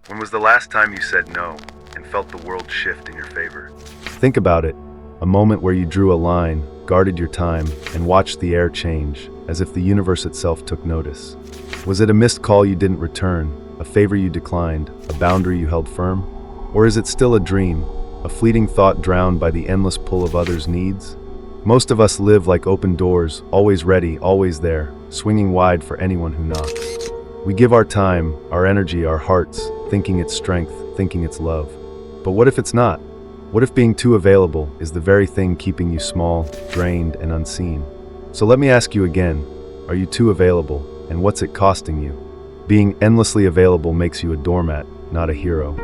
When was the last time you said no and felt the world shift in your favor? Think about it. A moment where you drew a line, guarded your time, and watched the air change, as if the universe itself took notice. Was it a missed call you didn't return, a favor you declined, a boundary you held firm? Or is it still a dream, a fleeting thought drowned by the endless pull of others' needs? Most of us live like open doors, always ready, always there, swinging wide for anyone who knocks. We give our time, our energy, our hearts, thinking it's strength, thinking it's love. But what if it's not? What if being too available is the very thing keeping you small, drained, and unseen? So let me ask you again, are you too available, and what's it costing you? Being endlessly available makes you a doormat, not a hero.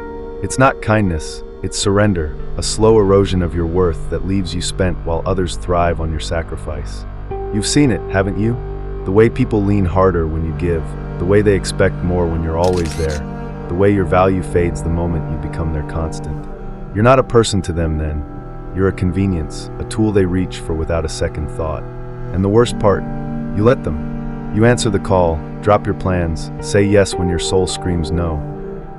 It's not kindness, it's surrender, a slow erosion of your worth that leaves you spent while others thrive on your sacrifice. You've seen it, haven't you? The way people lean harder when you give, the way they expect more when you're always there, the way your value fades the moment you become their constant. You're not a person to them then. You're a convenience, a tool they reach for without a second thought. And the worst part, you let them. You answer the call, drop your plans, say yes when your soul screams no,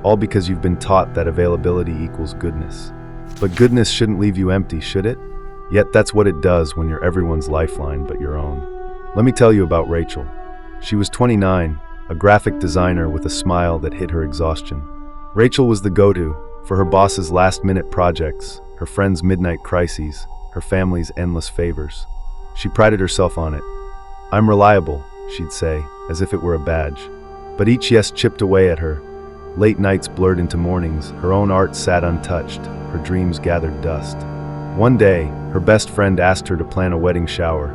all because you've been taught that availability equals goodness. But goodness shouldn't leave you empty, should it? Yet that's what it does when you're everyone's lifeline but your own. Let me tell you about Rachel. She was 29, a graphic designer with a smile that hid her exhaustion. Rachel was the go-to for her boss's last-minute projects, her friends' midnight crises, her family's endless favors. She prided herself on it. "I'm reliable," she'd say, as if it were a badge. But each yes chipped away at her. Late nights blurred into mornings, her own art sat untouched, her dreams gathered dust. One day, her best friend asked her to plan a wedding shower.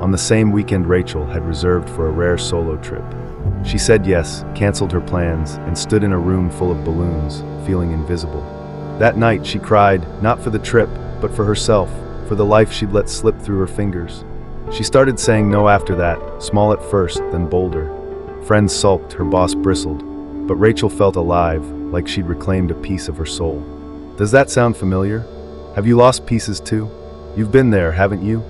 On the same weekend Rachel had reserved for a rare solo trip. She said yes, canceled her plans, and stood in a room full of balloons, feeling invisible. That night she cried, not for the trip, but for herself, for the life she'd let slip through her fingers. She started saying no after that, small at first, then bolder. Friends sulked, her boss bristled, but Rachel felt alive, like she'd reclaimed a piece of her soul. Does that sound familiar? Have you lost pieces too? You've been there, haven't you?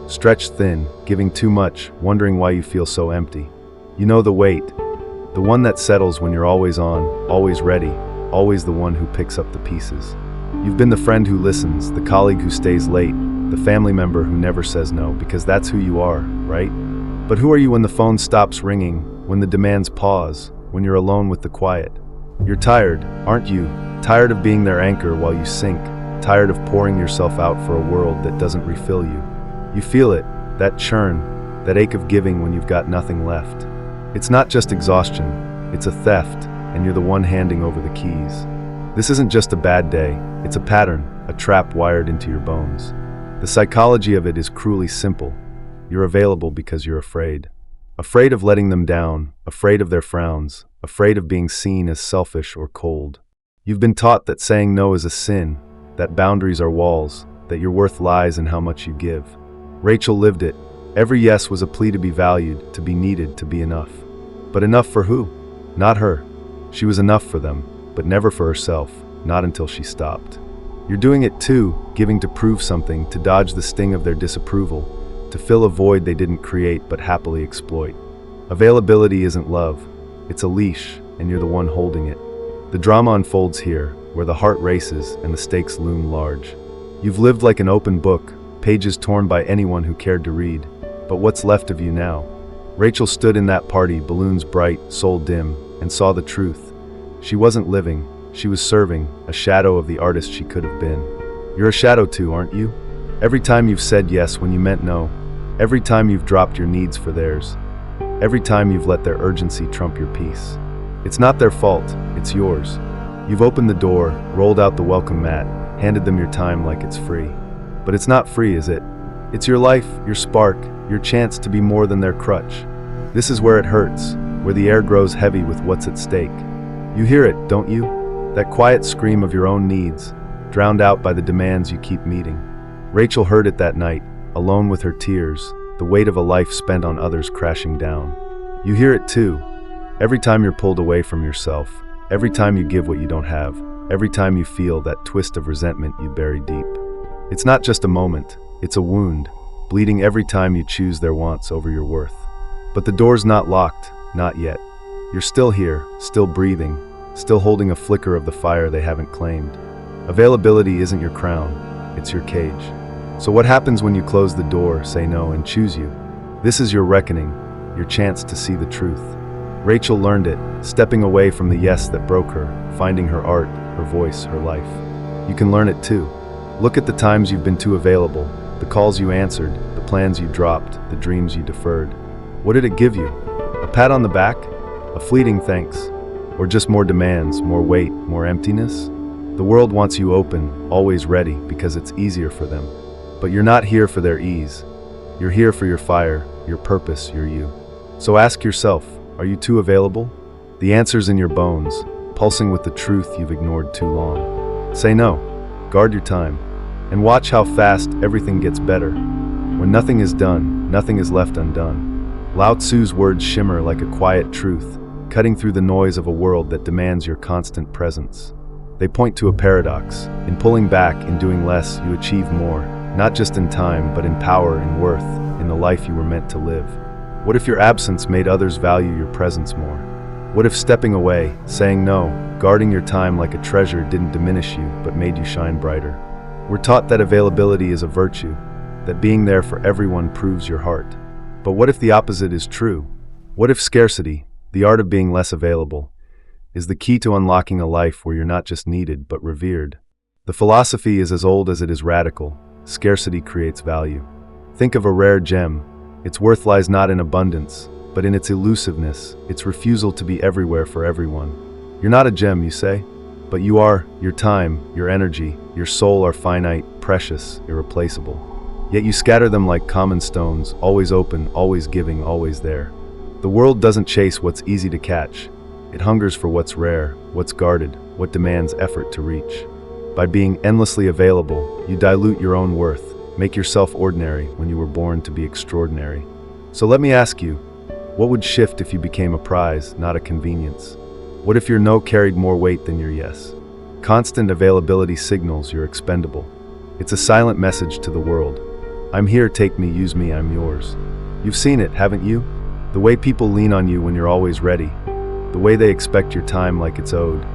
Stretched thin, giving too much, wondering why you feel so empty. You know the weight, the one that settles when you're always on, always ready, always the one who picks up the pieces. You've been the friend who listens, the colleague who stays late, the family member who never says no, because that's who you are, right? But who are you when the phone stops ringing, when the demands pause, when you're alone with the quiet? You're tired, aren't you? Tired of being their anchor while you sink, tired of pouring yourself out for a world that doesn't refill you. You feel it, that churn, that ache of giving when you've got nothing left. It's not just exhaustion, it's a theft, and you're the one handing over the keys. This isn't just a bad day, it's a pattern, a trap wired into your bones. The psychology of it is cruelly simple. You're available because you're afraid. Afraid of letting them down, afraid of their frowns, afraid of being seen as selfish or cold. You've been taught that saying no is a sin, that boundaries are walls, that your worth lies in how much you give. Rachel lived it. Every yes was a plea to be valued, to be needed, to be enough. But enough for who? Not her. She was enough for them, but never for herself, not until she stopped. You're doing it too, giving to prove something, to dodge the sting of their disapproval, to fill a void they didn't create but happily exploit. Availability isn't love, it's a leash, and you're the one holding it. The drama unfolds here, where the heart races and the stakes loom large. You've lived like an open book, pages torn by anyone who cared to read. But what's left of you now? Rachel stood in that party, balloons bright, soul dim, and saw the truth. She wasn't living, she was serving, a shadow of the artist she could have been. You're a shadow too, aren't you? Every time you've said yes when you meant no, every time you've dropped your needs for theirs, every time you've let their urgency trump your peace. It's not their fault, it's yours. You've opened the door, rolled out the welcome mat, handed them your time like it's free. But it's not free, is it? It's your life, your spark, your chance to be more than their crutch. This is where it hurts, where the air grows heavy with what's at stake. You hear it, don't you? That quiet scream of your own needs, drowned out by the demands you keep meeting. Rachel heard it that night, alone with her tears, the weight of a life spent on others crashing down. You hear it too, every time you're pulled away from yourself, every time you give what you don't have, every time you feel that twist of resentment you bury deep. It's not just a moment, it's a wound, bleeding every time you choose their wants over your worth. But the door's not locked, not yet. You're still here, still breathing, still holding a flicker of the fire they haven't claimed. Availability isn't your crown, it's your cage. So what happens when you close the door, say no, and choose you? This is your reckoning, your chance to see the truth. Rachel learned it, stepping away from the yes that broke her, finding her art, her voice, her life. You can learn it too. Look at the times you've been too available, the calls you answered, the plans you dropped, the dreams you deferred. What did it give you? A pat on the back? A fleeting thanks? Or just more demands, more weight, more emptiness? The world wants you open, always ready, because it's easier for them. But you're not here for their ease. You're here for your fire, your purpose, your you. So ask yourself, are you too available? The answer's in your bones, pulsing with the truth you've ignored too long. Say no, guard your time, and watch how fast everything gets better. When nothing is done, nothing is left undone. Lao Tzu's words shimmer like a quiet truth, cutting through the noise of a world that demands your constant presence. They point to a paradox. In pulling back, in doing less, you achieve more, not just in time, but in power, in worth, in the life you were meant to live. What if your absence made others value your presence more? What if stepping away, saying no, guarding your time like a treasure didn't diminish you, but made you shine brighter? We're taught that availability is a virtue, that being there for everyone proves your heart. But what if the opposite is true? What if scarcity, the art of being less available, is the key to unlocking a life where you're not just needed, but revered? The philosophy is as old as it is radical. Scarcity creates value. Think of a rare gem. Its worth lies not in abundance, but in its elusiveness, its refusal to be everywhere for everyone. You're not a gem, you say, but you are. Your time, your energy, your soul are finite, precious, irreplaceable. Yet you scatter them like common stones, always open, always giving, always there. The world doesn't chase what's easy to catch. It hungers for what's rare, what's guarded, what demands effort to reach. By being endlessly available, you dilute your own worth, make yourself ordinary when you were born to be extraordinary. So let me ask you, what would shift if you became a prize, not a convenience? What if your no carried more weight than your yes? Constant availability signals you're expendable. It's a silent message to the world. I'm here, take me, use me, I'm yours. You've seen it, haven't you? The way people lean on you when you're always ready. The way they expect your time like it's owed.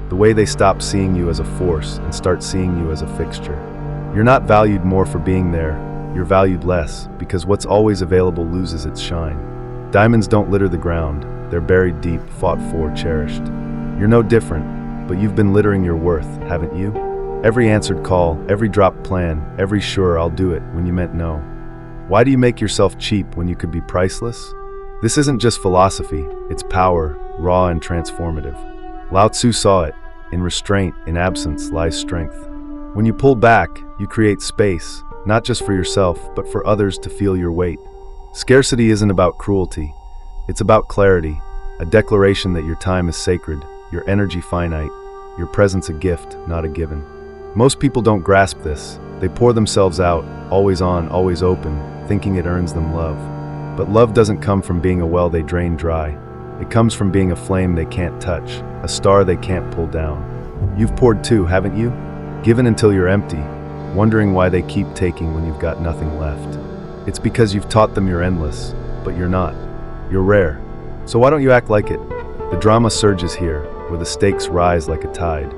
The way they stop seeing you as a force and start seeing you as a fixture. You're not valued more for being there, you're valued less, because what's always available loses its shine. Diamonds don't litter the ground, they're buried deep, fought for, cherished. You're no different, but you've been littering your worth, haven't you? Every answered call, every dropped plan, every sure I'll do it when you meant no. Why do you make yourself cheap when you could be priceless? This isn't just philosophy, it's power, raw and transformative. Lao Tzu saw it. In restraint, in absence, lies strength. When you pull back, you create space, not just for yourself, but for others to feel your weight. Scarcity isn't about cruelty. It's about clarity, a declaration that your time is sacred, your energy finite, your presence a gift, not a given. Most people don't grasp this. They pour themselves out, always on, always open, thinking it earns them love. But love doesn't come from being a well they drain dry. It comes from being a flame they can't touch, a star they can't pull down. You've poured too, haven't you? Given until you're empty, wondering why they keep taking when you've got nothing left. It's because you've taught them you're endless, but you're not. You're rare. So why don't you act like it? The drama surges here, where the stakes rise like a tide.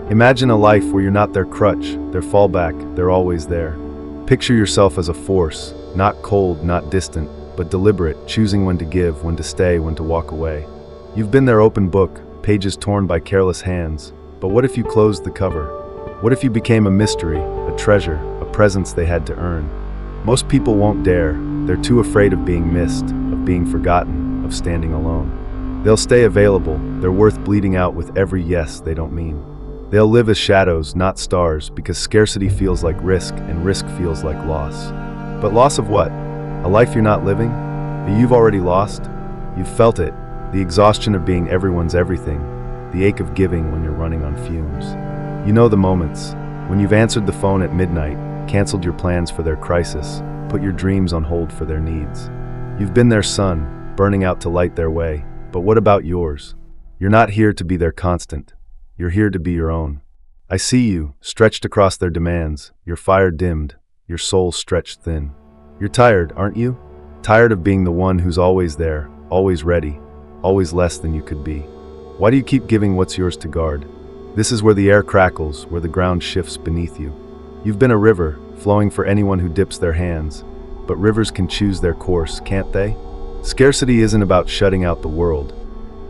Imagine a life where you're not their crutch, their fallback, they're always there. Picture yourself as a force, not cold, not distant, but deliberate, choosing when to give, when to stay, when to walk away. You've been their open book, pages torn by careless hands. But what if you closed the cover? What if you became a mystery, a treasure, a presence they had to earn? Most people won't dare. They're too afraid of being missed, of being forgotten, of standing alone. They'll stay available, their worth bleeding out with every yes they don't mean. They'll live as shadows, not stars, because scarcity feels like risk, and risk feels like loss. But loss of what? A life you're not living? A you've already lost? You've felt it, the exhaustion of being everyone's everything, the ache of giving when you're running on fumes. You know the moments, when you've answered the phone at midnight, canceled your plans for their crisis, put your dreams on hold for their needs. You've been their sun, burning out to light their way, but what about yours? You're not here to be their constant. You're here to be your own. I see you, stretched across their demands, your fire dimmed, your soul stretched thin. You're tired, aren't you? Tired of being the one who's always there, always ready, always less than you could be. Why do you keep giving what's yours to guard? This is where the air crackles, where the ground shifts beneath you. You've been a river, flowing for anyone who dips their hands. But rivers can choose their course, can't they? Scarcity isn't about shutting out the world.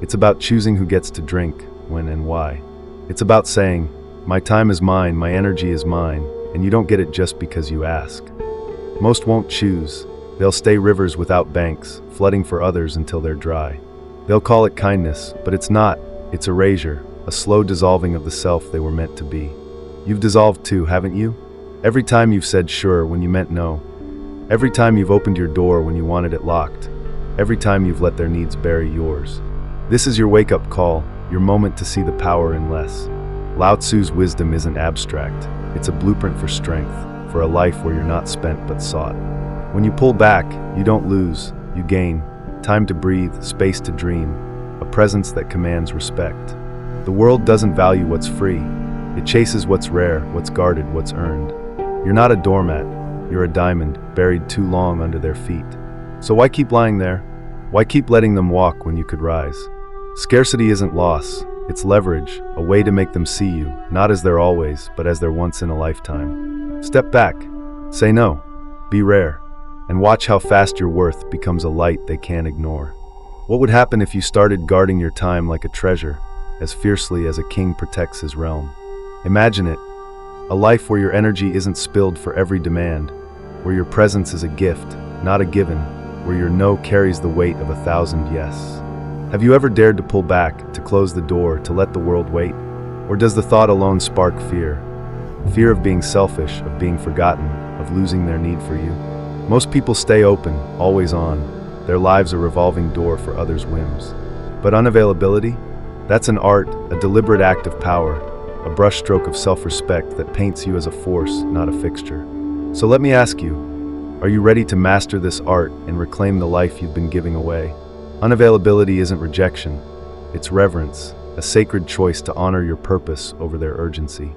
It's about choosing who gets to drink, when and why. It's about saying, my time is mine, my energy is mine, and you don't get it just because you ask. Most won't choose. They'll stay rivers without banks, flooding for others until they're dry. They'll call it kindness, but it's not. It's erasure, a slow dissolving of the self they were meant to be. You've dissolved too, haven't you? Every time you've said sure when you meant no. Every time you've opened your door when you wanted it locked. Every time you've let their needs bury yours. This is your wake-up call, your moment to see the power in less. Lao Tzu's wisdom isn't abstract. It's a blueprint for strength, for a life where you're not spent but sought. When you pull back, you don't lose, you gain. Time to breathe, space to dream, a presence that commands respect. The world doesn't value what's free. It chases what's rare, what's guarded, what's earned. You're not a doormat. You're a diamond, buried too long under their feet. So why keep lying there? Why keep letting them walk when you could rise? Scarcity isn't loss, it's leverage, a way to make them see you, not as they're always, but as they're once in a lifetime. Step back, say no, be rare, and watch how fast your worth becomes a light they can't ignore. What would happen if you started guarding your time like a treasure, as fiercely as a king protects his realm? Imagine it, a life where your energy isn't spilled for every demand, where your presence is a gift, not a given, where your no carries the weight of 1,000 yes. Have you ever dared to pull back, to close the door, to let the world wait? Or does the thought alone spark fear? Fear of being selfish, of being forgotten, of losing their need for you? Most people stay open, always on. Their lives a revolving door for others' whims. But unavailability? That's an art, a deliberate act of power, a brushstroke of self-respect that paints you as a force, not a fixture. So let me ask you, are you ready to master this art and reclaim the life you've been giving away? Unavailability isn't rejection, it's reverence, a sacred choice to honor your purpose over their urgency.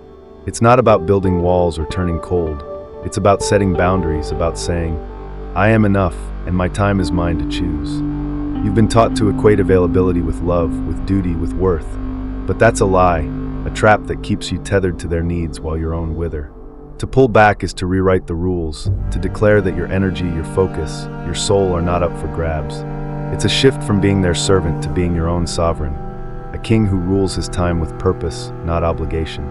It's not about building walls or turning cold. It's about setting boundaries, about saying, I am enough, and my time is mine to choose. You've been taught to equate availability with love, with duty, with worth. But that's a lie, a trap that keeps you tethered to their needs while your own wither. To pull back is to rewrite the rules, to declare that your energy, your focus, your soul are not up for grabs. It's a shift from being their servant to being your own sovereign, a king who rules his time with purpose, not obligation.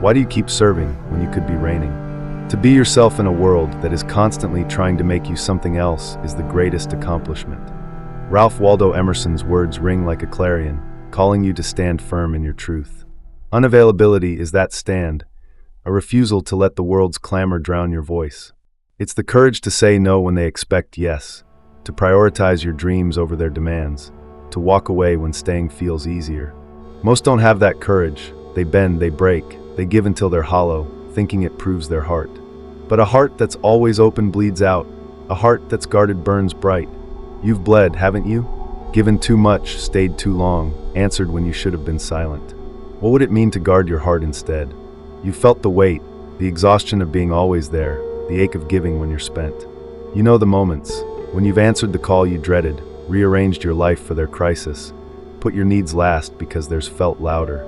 Why do you keep serving when you could be reigning? To be yourself in a world that is constantly trying to make you something else is the greatest accomplishment. Ralph Waldo Emerson's words ring like a clarion, calling you to stand firm in your truth. Unavailability is that stand, a refusal to let the world's clamor drown your voice. It's the courage to say no when they expect yes, to prioritize your dreams over their demands, to walk away when staying feels easier. Most don't have that courage. They bend, they break, they give until they're hollow, thinking it proves their heart. But a heart that's always open bleeds out. A heart that's guarded burns bright. You've bled, haven't you? Given too much, stayed too long, answered when you should have been silent. What would it mean to guard your heart instead? You felt the weight, the exhaustion of being always there, the ache of giving when you're spent. You know the moments, when you've answered the call you dreaded, rearranged your life for their crisis, put your needs last because theirs felt louder.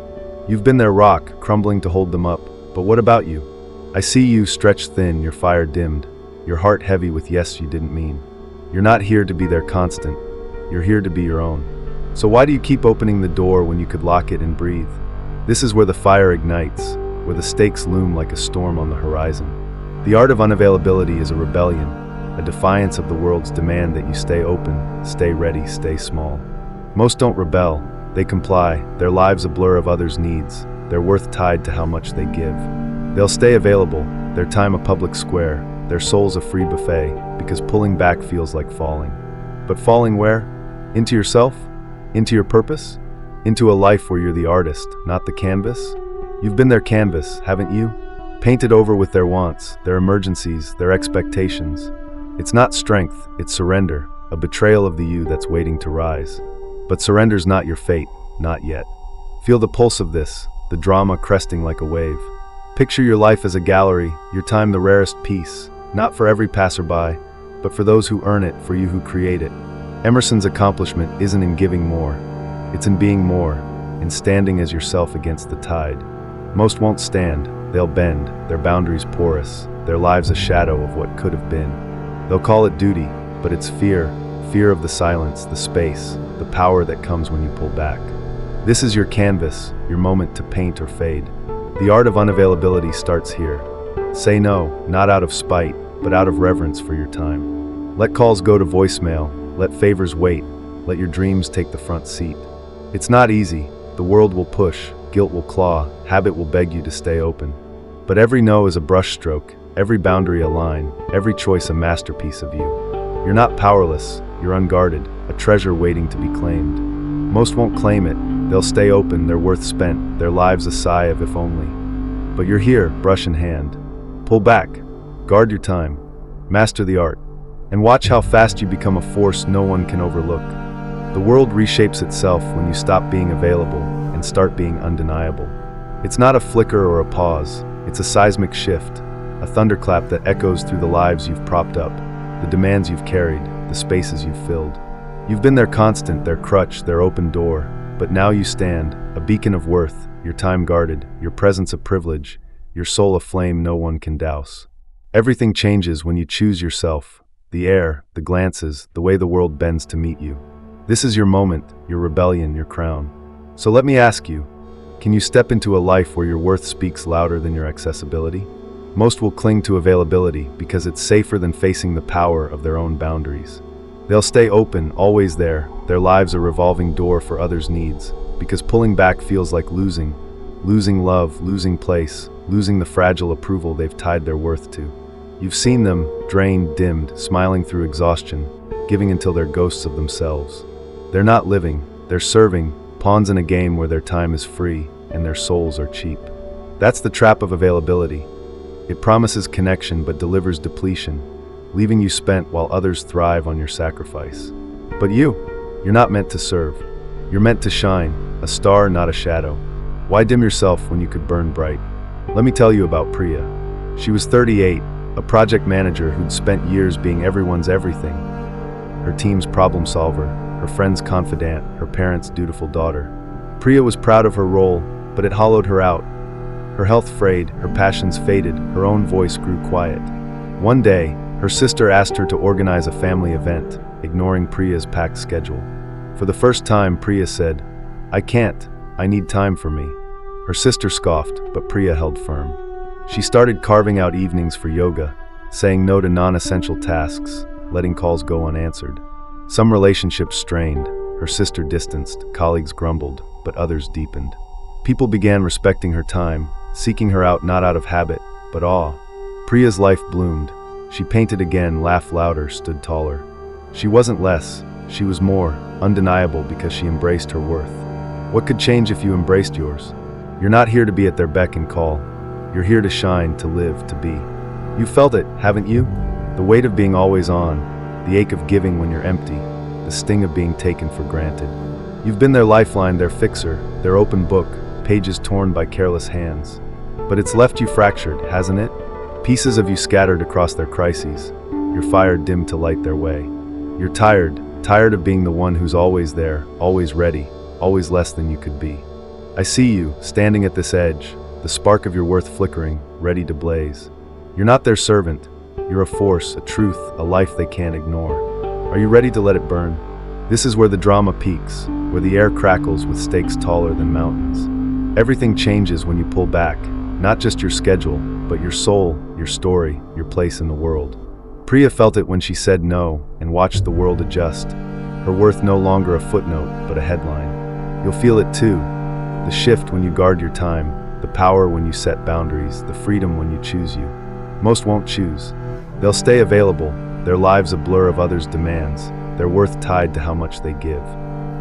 You've been their rock, crumbling to hold them up, but what about you? I see you stretched thin, your fire dimmed, your heart heavy with yes you didn't mean. You're not here to be their constant, you're here to be your own. So why do you keep opening the door when you could lock it and breathe? This is where the fire ignites, where the stakes loom like a storm on the horizon. The art of unavailability is a rebellion, a defiance of the world's demand that you stay open, stay ready, stay small. Most don't rebel, they comply, their lives a blur of others' needs, their worth tied to how much they give. They'll stay available, their time a public square, their souls a free buffet, because pulling back feels like falling. But falling where? Into yourself? Into your purpose? Into a life where you're the artist, not the canvas? You've been their canvas, haven't you? Painted over with their wants, their emergencies, their expectations. It's not strength, it's surrender, a betrayal of the you that's waiting to rise. But surrender's not your fate, not yet. Feel the pulse of this, the drama cresting like a wave. Picture your life as a gallery, your time the rarest piece, not for every passerby, but for those who earn it, for you who create it. Emerson's accomplishment isn't in giving more, it's in being more, in standing as yourself against the tide. Most won't stand, they'll bend, their boundaries porous, their lives a shadow of what could have been. They'll call it duty, but it's fear, fear of the silence, the space, the power that comes when you pull back. This is your canvas, your moment to paint or fade. The art of unavailability starts here. Say no, not out of spite, but out of reverence for your time. Let calls go to voicemail, let favors wait, let your dreams take the front seat. It's not easy, the world will push, guilt will claw, habit will beg you to stay open. But every no is a brushstroke, every boundary a line, every choice a masterpiece of you. You're not powerless, you're unguarded, a treasure waiting to be claimed. Most won't claim it, they'll stay open, their worth spent, their lives a sigh of if only. But you're here, brush in hand. Pull back, guard your time, master the art, and watch how fast you become a force no one can overlook. The world reshapes itself when you stop being available and start being undeniable. It's not a flicker or a pause, it's a seismic shift, a thunderclap that echoes through the lives you've propped up, the demands you've carried, the spaces you've filled. You've been their constant, their crutch, their open door, but now you stand, a beacon of worth, your time guarded, your presence a privilege, your soul a flame no one can douse. Everything changes when you choose yourself, the air, the glances, the way the world bends to meet you. This is your moment, your rebellion, your crown. So let me ask you, can you step into a life where your worth speaks louder than your accessibility? Most will cling to availability because it's safer than facing the power of their own boundaries. They'll stay open, always there, their lives a revolving door for others' needs, because pulling back feels like losing love, losing place, losing the fragile approval they've tied their worth to. You've seen them, drained, dimmed, smiling through exhaustion, giving until they're ghosts of themselves. They're not living, they're serving, pawns in a game where their time is free and their souls are cheap. That's the trap of availability. It promises connection but delivers depletion, leaving you spent while others thrive on your sacrifice. But you're not meant to serve. You're meant to shine, a star, not a shadow. Why dim yourself when you could burn bright? Let me tell you about Priya. She was 38, a project manager who'd spent years being everyone's everything. Her team's problem solver, her friend's confidant, her parents' dutiful daughter. Priya was proud of her role, but it hollowed her out. Her health frayed, her passions faded, her own voice grew quiet. One day, her sister asked her to organize a family event, ignoring Priya's packed schedule. For the first time, Priya said, "I can't, I need time for me." Her sister scoffed, but Priya held firm. She started carving out evenings for yoga, saying no to non-essential tasks, letting calls go unanswered. Some relationships strained, her sister distanced, colleagues grumbled, but others deepened. People began respecting her time, seeking her out not out of habit, but awe. Priya's life bloomed. She painted again, laughed louder, stood taller. She wasn't less, she was more, undeniable because she embraced her worth. What could change if you embraced yours? You're not here to be at their beck and call. You're here to shine, to live, to be. You felt it, haven't you? The weight of being always on, the ache of giving when you're empty, the sting of being taken for granted. You've been their lifeline, their fixer, their open book, pages torn by careless hands. But it's left you fractured, hasn't it? Pieces of you scattered across their crises, your fire dimmed to light their way. You're tired of being the one who's always there, always ready, always less than you could be. I see you, standing at this edge, the spark of your worth flickering, ready to blaze. You're not their servant. You're a force, a truth, a life they can't ignore. Are you ready to let it burn? This is where the drama peaks, where the air crackles with stakes taller than mountains. Everything changes when you pull back, not just your schedule, but your soul, your story, your place in the world. Priya felt it when she said no and watched the world adjust. Her worth no longer a footnote, but a headline. You'll feel it too. The shift when you guard your time, the power when you set boundaries, the freedom when you choose you. Most won't choose. They'll stay available, their lives a blur of others' demands, their worth tied to how much they give.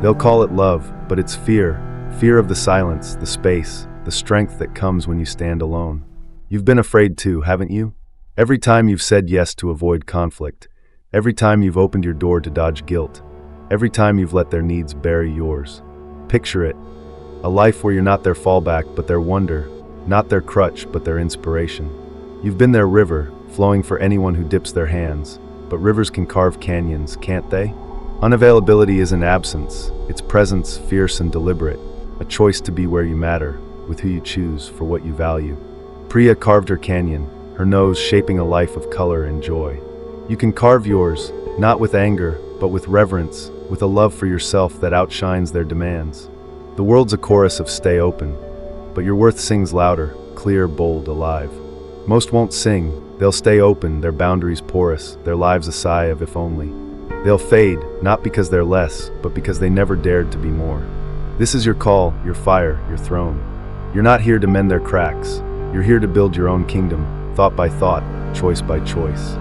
They'll call it love, but it's fear of the silence, the space, the strength that comes when you stand alone. You've been afraid too, haven't you? Every time you've said yes to avoid conflict, every time you've opened your door to dodge guilt, every time you've let their needs bury yours. Picture it, a life where you're not their fallback but their wonder, not their crutch but their inspiration. You've been their river, flowing for anyone who dips their hands, but rivers can carve canyons, can't they? Unavailability isn't absence, it's presence, fierce and deliberate. a choice to be where you matter, with who you choose, for what you value. Priya carved her canyon, her nose shaping a life of color and joy. You can carve yours, not with anger, but with reverence, with a love for yourself that outshines their demands. The world's a chorus of stay open, but your worth sings louder, clear, bold, alive. Most won't sing, they'll stay open, their boundaries porous, their lives a sigh of if only. They'll fade, not because they're less, but because they never dared to be more. This is your call, your fire, your throne. You're not here to mend their cracks. You're here to build your own kingdom, thought by thought, choice by choice.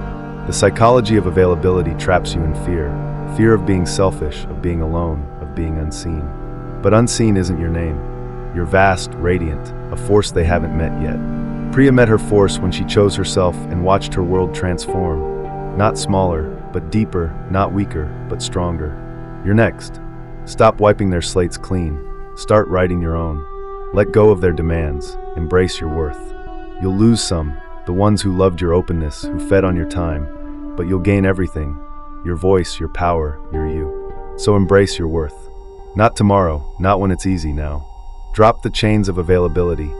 The psychology of availability traps you in fear. Fear of being selfish, of being alone, of being unseen. But unseen isn't your name. You're vast, radiant, a force they haven't met yet. Priya met her force when she chose herself and watched her world transform. Not smaller, but deeper, not weaker, but stronger. You're next. Stop wiping their slates clean. Start writing your own. Let go of their demands. Embrace your worth. You'll lose some, the ones who loved your openness, who fed on your time, but you'll gain everything. Your voice, your power, your you. So embrace your worth. Not tomorrow, not when it's easy now. Drop the chains of availability.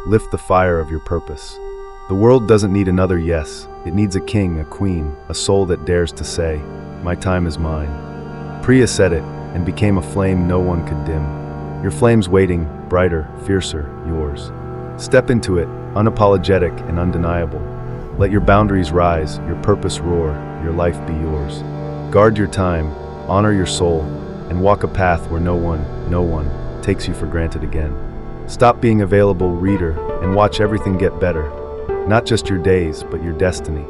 Lift the fire of your purpose. The world doesn't need another yes. It needs a king, a queen, a soul that dares to say, "My time is mine." Priya said it, and became a flame no one could dim. Your flame's waiting, brighter, fiercer, yours. Step into it, unapologetic and undeniable. Let your boundaries rise, your purpose roar, your life be yours. Guard your time, honor your soul, and walk a path where no one takes you for granted again. Stop being available, reader, and watch everything get better. Not just your days, but your destiny.